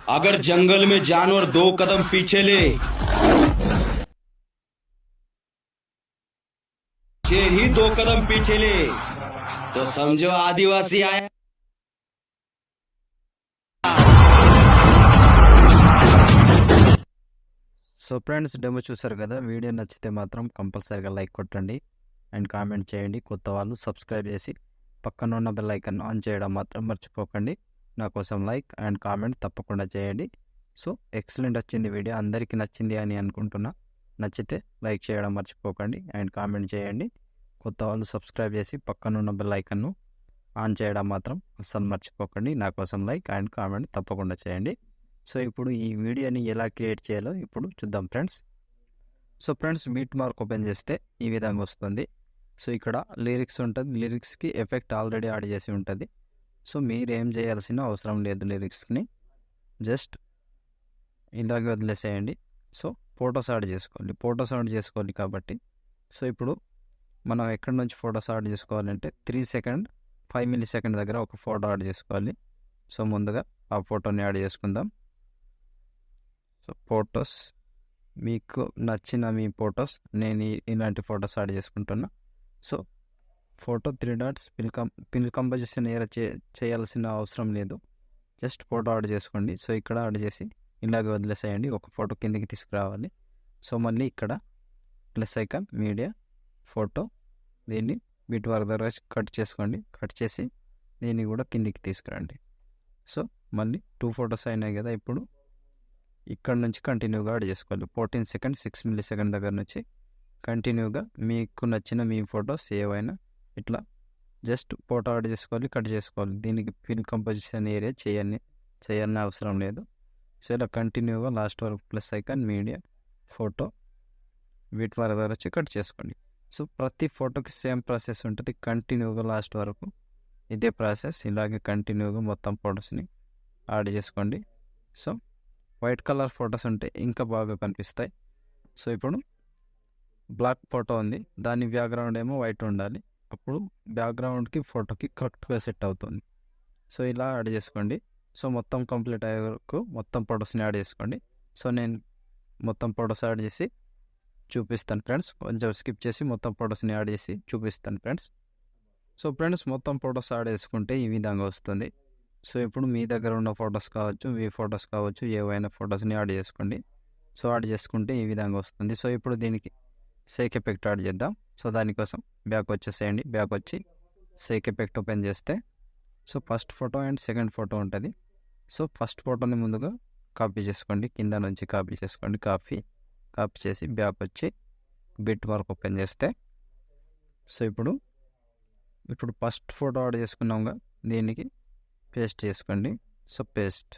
अगर जंगल में जानवर 2 कदम पीछे ले, शेर ही 2 कदम पीछे ले, तो समझो आदिवासी आया। సో ఫ్రెండ్స్, డెమో చూసారు కదా. వీడియో నచ్చితే మాత్రం కంపల్సరీగా లైక్ కొట్టండి అండ్ కామెంట్ చేయండి. కొత్త వాళ్ళు సబ్స్క్రైబ్ చేసి పక్కన ఉన్న బెల్ ఐకాన్ ఆన్ చేయడం మాత్రం మర్చిపోకండి. నా కోసం లైక్ అండ్ కామెంట్ తప్పకుండా చేయండి. సో ఎక్సలెంట్ వచ్చింది వీడియో, అందరికీ నచ్చింది అని అనుకుంటున్నా. నచ్చితే లైక్ చేయడం మర్చిపోకండి అండ్ కామెంట్ చేయండి. కొత్త వాళ్ళు సబ్స్క్రైబ్ చేసి పక్కన ఉన్న బెల్ ఐకాన్ను ఆన్ చేయడం మాత్రం అస్సలు మర్చిపోకండి. నా కోసం లైక్ అండ్ కామెంట్ తప్పకుండా చేయండి. సో ఇప్పుడు ఈ వీడియోని ఎలా క్రియేట్ చేయాలో ఇప్పుడు చూద్దాం friends. So friends, beat mark open చేస్తే ఈ విధంగా వస్తుంది. సో ఇక్కడ లిరిక్స్ ఉంటుంది, లిరిక్స్కి ఎఫెక్ట్ ఆల్రెడీ యాడ్ చేసి ఉంటుంది. సో మీరు ఏం చేయాల్సిన అవసరం లేదు, లిరిక్స్ని జస్ట్ ఇలాగే వదిలేసేయండి. సో ఫొటోస్ యాడ్ చేసుకోవాలి కాబట్టి సో ఇప్పుడు మనం ఎక్కడి నుంచి ఫొటోస్ యాడ్ చేసుకోవాలంటే 3 సెకండ్ 5 మిల్లీ సెకండ్ దగ్గర ఒక ఫోటో యాడ్ చేసుకోవాలి. సో ముందుగా ఆ ఫోటోని యాడ్ చేసుకుందాం. సో ఫొటోస్, మీకు నచ్చిన మీ ఫొటోస్, నేను ఇలాంటి ఫొటోస్ యాడ్ చేసుకుంటున్నా. So photo 3 dots pin composition చేయాల్సిన అవసరం లేదు, జస్ట్ ఫోటో యాడ్ చేసుకోండి. సో ఇక్కడ యాడ్ చేసి ఇలాగే వదిలేసేయండి. ఒక ఫోటో కిందకి తీసుకురావాలి. సో మళ్ళీ ఇక్కడ ప్లస్ ఐకాన్ మీడియా ఫోటో, దీన్ని బీట్ వర్క్ దగ్గర కట్ చేసుకోండి. కట్ చేసి దీన్ని కూడా కిందికి తీసుకురండి. సో మళ్ళీ 2 ఫొటోస్ అయినాయి కదా. ఇప్పుడు ఇక్కడ నుంచి కంటిన్యూగా యాడ్ చేసుకోవాలి. 14 సెకండ్ 6 మిల్లీ సెకండ్ దగ్గర నుంచి కంటిన్యూగా మీకు నచ్చిన మీ ఫొటోస్ ఏవైనా ఇట్లా జస్ట్ ఫోటో యాడ్ చేసుకోవాలి, కట్ చేసుకోవాలి. దీనికి ఫిల్ కంపోజిషన్ ఏరియా చేయని అవసరం లేదు. సో ఇలా కంటిన్యూగా లాస్ట్ వరకు ప్లస్ ఐకాన్ మీడియా ఫోటో వీటి వరకు దగ్గర వచ్చి కట్ చేసుకోండి. సో ప్రతి ఫోటోకి సేమ్ ప్రాసెస్ ఉంటుంది, కంటిన్యూగా లాస్ట్ వరకు ఇదే ప్రాసెస్. ఇలాగే కంటిన్యూగా మొత్తం ఫొటోస్ని యాడ్ చేసుకోండి. సో వైట్ కలర్ ఫొటోస్ ఉంటే ఇంకా బాగా కనిపిస్తాయి. సో ఇప్పుడు బ్లాక్ ఫోటో ఉంది, దాని బ్యాక్గ్రౌండ్ ఏమో వైట్ ఉండాలి. అప్పుడు బ్యాక్గ్రౌండ్కి ఫోటోకి కరెక్ట్గా సెట్ అవుతుంది. సో ఇలా యాడ్ చేసుకోండి. సో మొత్తం కంప్లీట్ అయ్యే వరకు మొత్తం ఫొటోస్ని యాడ్ చేసుకోండి. సో నేను మొత్తం ఫొటోస్ యాడ్ చేసి చూపిస్తాను ఫ్రెండ్స్. కొంచెం స్కిప్ చేసి మొత్తం ఫొటోస్ని యాడ్ చేసి చూపిస్తాను ఫ్రెండ్స్. సో ఫ్రెండ్స్, మొత్తం ఫొటోస్ యాడ్ చేసుకుంటే ఈ విధంగా వస్తుంది. సో ఇప్పుడు మీ దగ్గర ఉన్న ఫొటోస్ కావచ్చు, మీ ఫొటోస్ కావచ్చు, ఏవైనా ఫొటోస్ని యాడ్ చేసుకోండి. సో యాడ్ చేసుకుంటే ఈ విధంగా వస్తుంది. సో ఇప్పుడు దీనికి షేక్ ఎఫెక్ట్ యాడ్ చేద్దాం. సో దానికోసం బ్యాక్ వచ్చేసేయండి. బ్యాక్ వచ్చి షేక్ ఎఫెక్ట్ ఓపెన్ చేస్తే so first photo and second photo ఉంటుంది. సో ఫస్ట్ ఫోటోని ముందుగా కాపీ చేసుకోండి, కింద నుంచి కాపీ చేసుకోండి. కాపీ చేసి బ్యాక్ వచ్చి బిట్ మార్క్ ఓపెన్ చేస్తే సో ఇప్పుడు ఫస్ట్ ఫోటో యాడ్ చేసుకున్నాంగా, దీనికి పేస్ట్ చేసుకోండి. So paste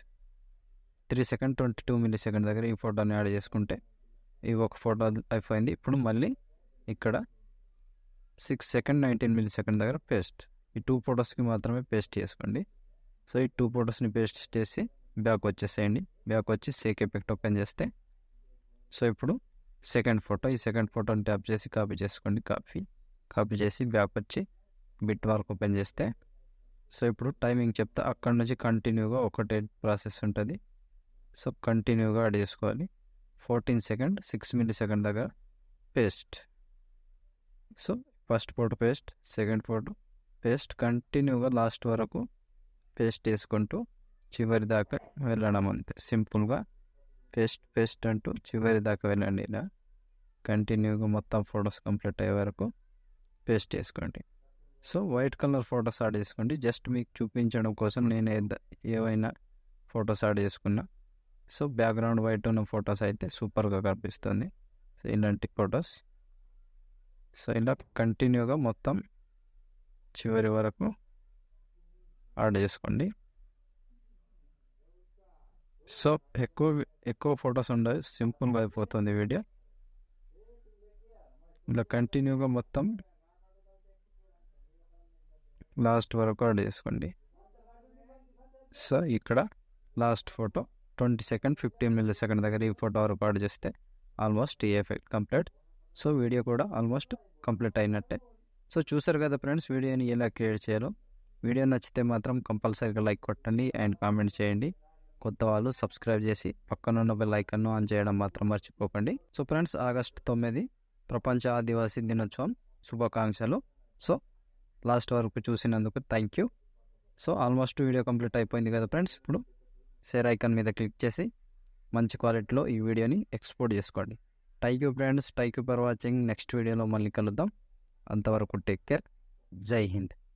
3 second 22 millisecond దగ్గర ఈ ఫోటోని యాడ్ చేసుకుంటే ఈ ఒక ఫోటో అయిపోయింది. ఇప్పుడు మళ్ళీ ఇక్కడ 6 సెకండ్ 19 మిల్లీ సెకండ్ దగ్గర పేస్ట్. ఈ 2 ఫొటోస్కి మాత్రమే పేస్ట్ చేసుకోండి. సో ఈ 2 ఫొటోస్ని పేస్ట్ చేసి బ్యాక్ వచ్చేసేయండి. బ్యాక్ వచ్చి షేక్ ఎఫెక్ట్ ఓపెన్ చేస్తే సో ఇప్పుడు సెకండ్ ఫోటో, ఈ సెకండ్ ఫోటోని ట్యాప్ చేసి కాపీ చేసుకోండి. కాపీ చేసి బ్యాక్ వచ్చి బిట్ మార్క్ ఓపెన్ చేస్తే సో ఇప్పుడు టైమింగ్ చెప్తా, అక్కడ నుంచి కంటిన్యూగా ఒకటే ప్రాసెస్ ఉంటుంది. సో కంటిన్యూగా యాడ్ చేసుకోవాలి. 14 సెకండ్ 6 మిల్లీ సెకండ్ దగ్గర paste. So first photo paste, second photo paste, కంటిన్యూగా లాస్ట్ వరకు పేస్ట్ చేసుకుంటూ చివరి దాకా వెళ్ళడం. అంతే సింపుల్గా పేస్ట్ అంటూ చివరి దాకా వెళ్ళండి. ఇలా కంటిన్యూగా మొత్తం ఫొటోస్ కంప్లీట్ అయ్యే వరకు పేస్ట్ చేసుకోండి. So white colour photos add చేసుకోండి. జస్ట్ మీకు చూపించడం కోసం నేను ఏవైనా ఫొటోస్ యాడ్ చేసుకున్నా. సో బ్యాక్గ్రౌండ్ వైట్ ఉన్న ఫొటోస్ అయితే సూపర్గా కనిపిస్తుంది. సో ఇలాంటి ఫొటోస్ సో ఇలా కంటిన్యూగా మొత్తం చివరి వరకు యాడ్ చేసుకోండి. సో ఎక్కువ ఫొటోస్ ఉండవు, సింపుల్గా అయిపోతుంది వీడియో. ఇలా కంటిన్యూగా మొత్తం లాస్ట్ వరకు యాడ్ చేసుకోండి. సో ఇక్కడ last photo 20 second 15 milli second దగ్గర ఈ ఫోటో వరకు యాడ్ చేస్తే ఆల్మోస్ట్ ఈ ఎఫెక్ట్ కంప్లీట్. సో వీడియో కూడా ఆల్మోస్ట్ కంప్లీట్ అయినట్టే. సో చూసారు కదా ఫ్రెండ్స్, వీడియోని ఎలా క్రియేట్ చేయాలో. వీడియో నచ్చితే మాత్రం కంపల్సరీగా లైక్ కొట్టండి అండ్ కామెంట్ చేయండి. కొత్త వాళ్ళు సబ్స్క్రైబ్ చేసి పక్కనున్న బెల్ ఐకాన్ను ఆన్ చేయడం మాత్రం మర్చిపోకండి. సో ఫ్రెండ్స్, ఆగస్టు 9 ప్రపంచ ఆదివాసీ దినోత్సవం శుభాకాంక్షలు. సో లాస్ట్ వరకు చూసినందుకు thank you. So almost video complete అయిపోయింది కదా ఫ్రెండ్స్. ఇప్పుడు షేర్ ఐకాన్ మీద క్లిక్ చేసి మంచి క్వాలిటీలో ఈ వీడియోని ఎక్స్పోర్ట్ చేసుకోండి. Thank you friends, thank you for watching. Next వీడియోలో మళ్ళీ కలుద్దాం. అంతవరకు టేక్ కేర్. జై హింద్.